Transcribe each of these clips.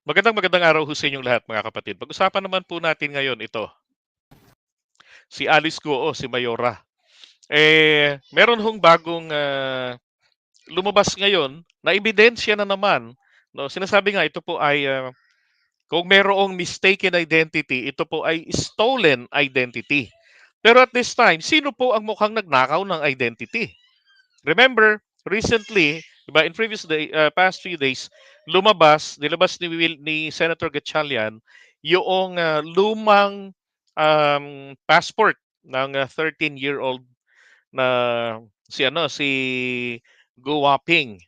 Magandang araw ho sa inyong lahat mga kapatid. Pag-usapan naman po natin ngayon ito, si Alice Guo, si Mayora. Meron hong bagong lumabas ngayon na ebidensya na naman. No? Sinasabi nga ito po ay kung merong mistaken identity, ito po ay stolen identity. Pero at this time, sino po ang mukhang nagnakaw ng identity? Remember, recently, diba, in past few days, nilabas ni Senator Gatchalian yung lumang passport ng 13-year-old na si Gu Waping,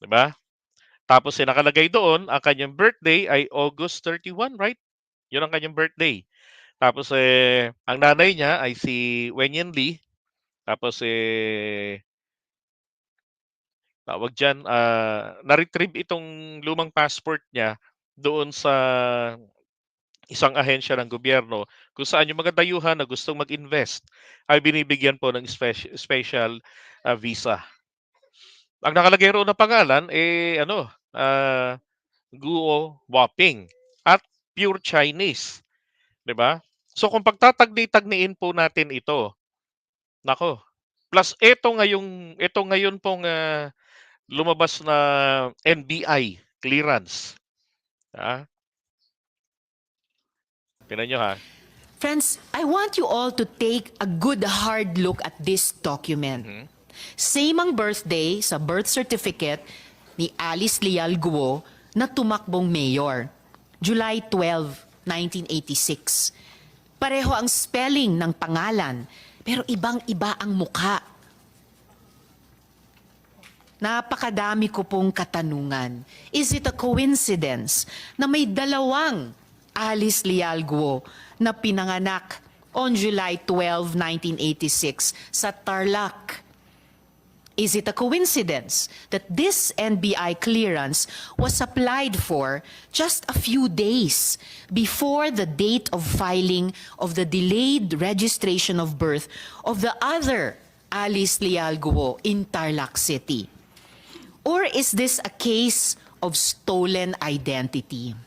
'di ba? Tapos nakalagay doon ang kanyang birthday ay August 31, right? 'Yun ang kanyang birthday. Tapos ang nanay niya ay si Wenyan Lee. Tapos tawag diyan, na-retrieve itong lumang passport niya doon sa isang ahensya ng gobyerno kung saan yung mga dayuhan na gustong mag-invest ay binibigyan po ng special visa. Ang nakalagay roon na pangalan Guo Waping at pure Chinese, 'di ba? So kung pagtatagni-tagniin po natin ito, nako, plus ito ngayon pong lumabas na NBI clearance. Ah, tingnan nyo ha. Friends, I want you all to take a good hard look at this document. Mhm. Same ang birthday sa birth certificate ni Alice Leal Guo na tumakbong mayor. July 12, 1986. Pareho ang spelling ng pangalan, pero ibang-iba ang mukha. Napakadami ko pong katanungan. Is it a coincidence na may dalawang Alice Leal Guo na pinanganak on July 12, 1986 sa Tarlac? Is it a coincidence that this NBI clearance was applied for just a few days before the date of filing of the delayed registration of birth of the other Alice Leal Guo in Tarlac City? Or is this a case of stolen identity?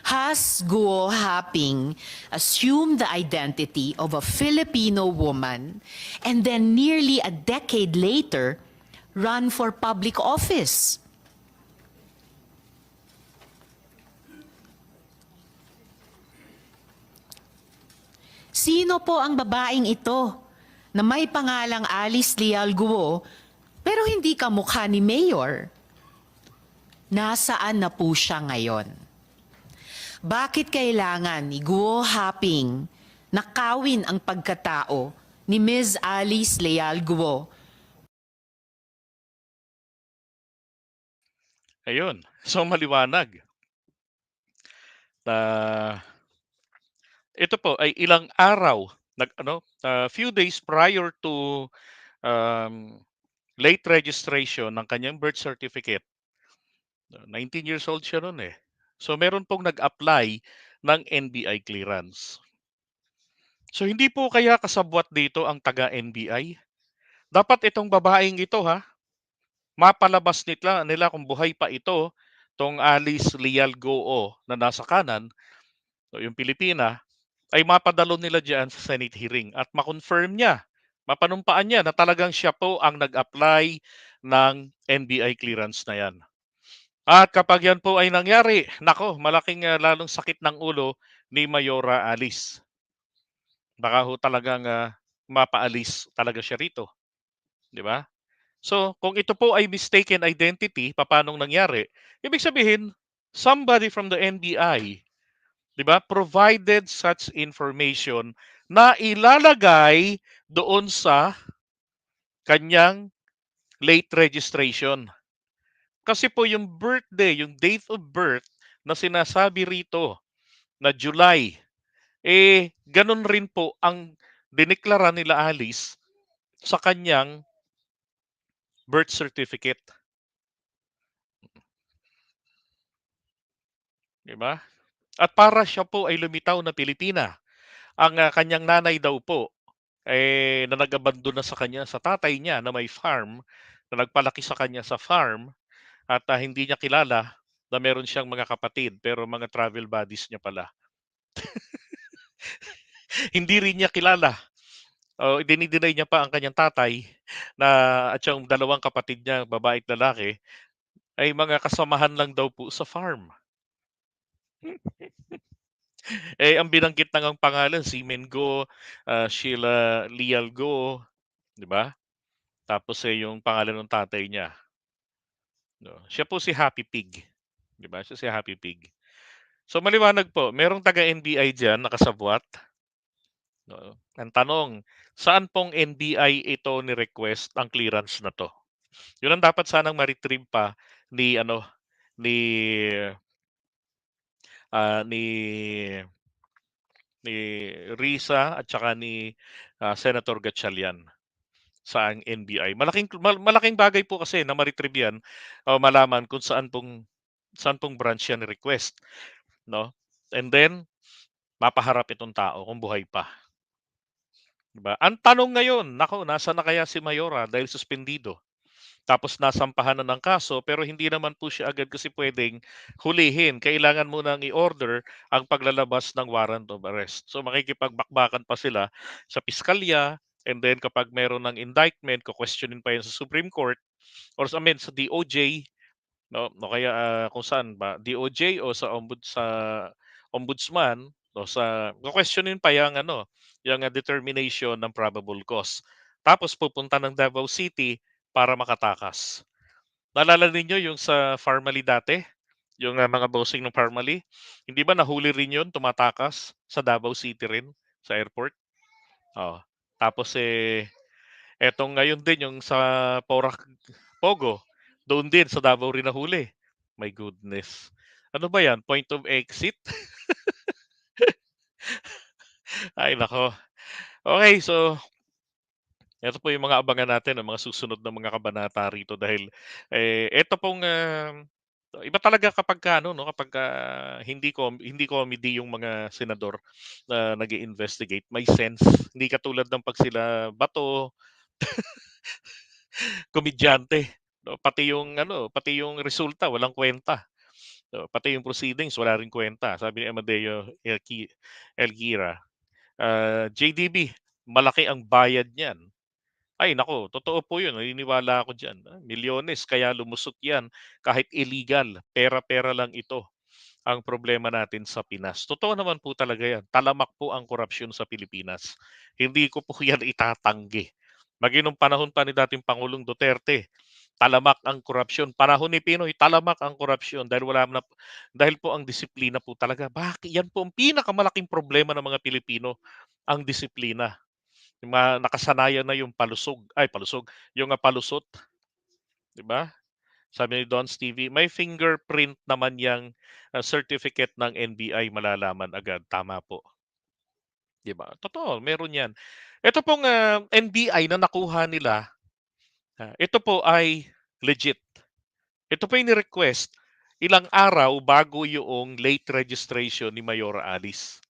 Has Guo Haping assumed the identity of a Filipino woman and then nearly a decade later run for public office? Sino po ang babaeng ito na may pangalang Alice Leal Guo pero hindi kamukha ni Mayor? Nasaan na po siya ngayon? Bakit kailangan ni Guo Haping nakawin ang pagkatao ni Ms. Alice Leal Guo? Ayun. So maliwanag na ito po ay ilang araw few days prior to um, late registration ng kanyang birth certificate. 19 years old siya noon eh. So meron pong nag-apply ng NBI clearance. So hindi po kaya kasabwat dito ang taga-NBI? Dapat itong babaeng ito mapalabas nila kung buhay pa ito, tong Alice Leal Goo na nasa kanan, so yung Pilipina, ay mapadalo nila diyan sa Senate hearing at ma-confirm niya, mapanumpaan niya na talagang siya po ang nag-apply ng NBI clearance na yan. At kapag yan po ay nangyari, nako, malaking lalong sakit ng ulo ni Mayora Alice. Baka ho talagang mapaalis talaga siya rito, di ba? So, kung ito po ay mistaken identity, papanong nangyari? Ibig sabihin, somebody from the NBI, 'di ba, provided such information na ilalagay doon sa kanyang late registration. Kasi po yung birthday, yung date of birth na sinasabi rito na July, ganun rin po ang dineklara nila Alice sa kanyang birth certificate. 'Di ba? At para siya po ay lumitaw na Pilipina. Ang kanyang nanay daw po na nag-abandon na sa kanya sa tatay niya na may farm, na nagpalaki sa kanya sa farm at hindi niya kilala. na meron siyang mga kapatid pero mga travel buddies niya pala. Hindi rin niya kilala. O dini-deny niya pa ang kanyang tatay na at yung dalawang kapatid niya, babae at lalaki, ay mga kasamahan lang daw po sa farm. Eh, ang binanggit na ngang pangalan, si Go, Sheila Lial Go, 'di ba? Tapos, yung pangalan ng tatay niya, 'no, siya po si Happy Pig, 'di ba? Siya si Happy Pig. So maliwanag po, merong taga-NBI diyan nakasabwat, 'no. Ang tanong, saan pong NBI ito ni-request ang clearance na 'to? 'Yun ang dapat sanang ma-retrieve pa ni ano, ni, ni Risa at saka ni, Senator Gatchalian sa ang NBI. Malaking bagay po kasi na ma-retrieve 'yan o malaman kung saan pong branch yan ni-request, 'no? And then mapaharap itong tao kung buhay pa, 'di ba? Ang tanong ngayon, naku, nasaan na kaya si Mayora dahil suspendido? Tapos nasampahan na ng kaso pero hindi naman po siya agad kasi puwedeng hulihin. Kailangan munang i-order ang paglalabas ng warrant of arrest. So makikipagbakbakan pa sila sa piskalya, and then kapag meron ng indictment, ko-questionin pa 'yan sa Supreme Court or sa DOJ, 'no, o kaya, kung saan ba, DOJ o sa ombudsman, o ko-questionin pa yang ano, yang, determination ng probable cause. Tapos pupunta ng Davao City para makatakas. Naalala ninyo yung sa Parmali dati, yung, mga bossing ng Parmali, hindi ba nahuli rin yun tumatakas sa Davao City rin, sa airport? Oo. Tapos, etong ngayon din yung sa Porac Pogo, doon din sa Davao rin nahuli. My goodness. Ano ba 'yan, point of exit? Ay naku. Okay, so eto po yung mga abangan natin, ang mga susunod na mga kabanata rito dahil, eto pong, iba talaga kapagka ano 'no, kapagka hindi comedy yung mga senador na nag-i-investigate, may sense. Hindi katulad ng 'pag sila Bato, komedyante, 'no, pati yung resulta walang kuwenta. So, pati yung proceedings wala ring kuwenta. Sabi ni Amadeo Elguira, JDB, malaki ang bayad niyan. Ay naku, totoo po yun, naniniwala ako diyan. Milyones kaya lumusot 'yan kahit illegal, pera-pera lang ito ang problema natin sa Pinas. Totoo naman po talaga 'yan, talamak po ang korapsyon sa Pilipinas. Hindi ko po 'yan itatanggi. Maging nung panahon pa ni dating Pangulong Duterte, talamak ang korapsyon. Panahon ni Pinoy, talamak ang korapsyon dahil po ang disiplina po talaga. Bakit 'yan po ang pinakamalaking problema ng mga Pilipino, ang disiplina. Yung mga nakasanayan na yung palusog, yung, palusot, 'di ba? Sabi ni Don Stevie, "May fingerprint naman yang, certificate ng NBI, malalaman agad." Tama po, 'di ba? Totoo, meron 'yan. Ito pong, NBI na nakuha nila, ito po ay legit. Ito po yung ni-request ilang araw bago yung late registration ni Mayora Alice.